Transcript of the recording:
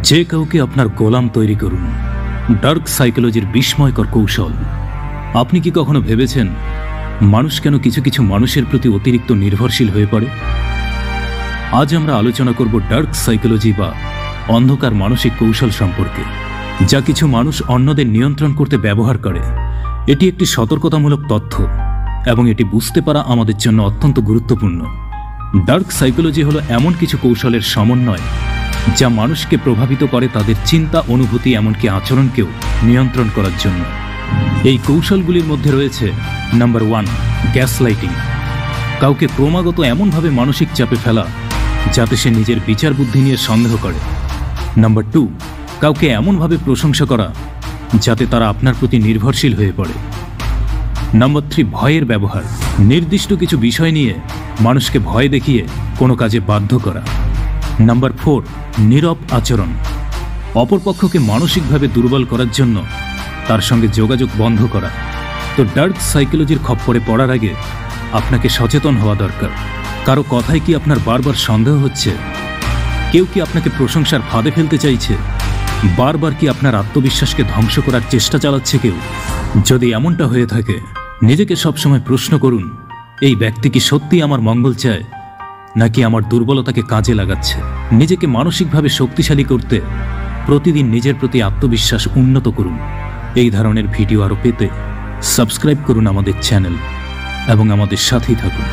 যে কাউকে আপনার গোলাম তৈরি করুন। ডার্ক সাইকোলজির বিস্ময়কর কৌশল। আপনি কি কখনো ভেবেছেন মানুষ কেন কিছু কিছু মানুষের প্রতি অতিরিক্ত নির্ভরশীল হয়ে পড়ে? আজ আমরা আলোচনা করব ডার্ক সাইকোলজি বা অন্ধকার মানসিক কৌশল সম্পর্কে, যা কিছু মানুষ অন্যদের নিয়ন্ত্রণ করতে ব্যবহার করে। এটি একটি সতর্কতামূলক তথ্য এবং এটি বুঝতে পারা আমাদের জন্য অত্যন্ত গুরুত্বপূর্ণ। ডার্ক সাইকোলজি হলো এমন কিছু কৌশলের সমন্বয় যা মানুষকে প্রভাবিত করে তাদের চিন্তা, অনুভূতি, এমনকি আচরণকেও নিয়ন্ত্রণ করার জন্য। এই কৌশলগুলির মধ্যে রয়েছে নাম্বার 1, গ্যাসলাইটিং। কাউকে ক্রমাগত এমনভাবে মানসিক চাপে ফেলা যাতে সে নিজের বিচার বুদ্ধি নিয়ে সন্দেহ করে। নাম্বার 2, কাউকে এমনভাবে প্রশংসা করা যাতে তারা আপনার প্রতি নির্ভরশীল হয়ে পড়ে। নাম্বার 3, ভয়ের ব্যবহার। নির্দিষ্ট কিছু বিষয় নিয়ে মানুষকে ভয় দেখিয়ে কোনো কাজে বাধ্য করা। নাম্বার 4, নীরব আচরণ। অপরপক্ষকে মানসিকভাবে দুর্বল করার জন্য তার সঙ্গে যোগাযোগ বন্ধ করা। তো ডার্ক সাইকোলজির খপ্পরে পড়ার আগে আপনাকে সচেতন হওয়া দরকার। কারো কথায় কি আপনার বারবার সন্দেহ হচ্ছে? কেউ কি আপনাকে প্রশংসার ফাঁদে ফেলতে চাইছে? বারবার কি আপনার আত্মবিশ্বাসকে ধ্বংস করার চেষ্টা চালাচ্ছে কেউ? যদি এমনটা হয়ে থাকে, নিজেকে সবসময় প্রশ্ন করুন, এই ব্যক্তি কি সত্যি আমার মঙ্গল চায় নাকি আমার দুর্বলতাকে কাজে লাগাচ্ছে? নিজেকে মানসিকভাবে শক্তিশালী করতে প্রতিদিন নিজের প্রতি আত্মবিশ্বাস উন্নত করুন। এই ধরনের ভিডিও আরও পেতে সাবস্ক্রাইব করুন আমাদের চ্যানেল এবং আমাদের সাথেই থাকুন।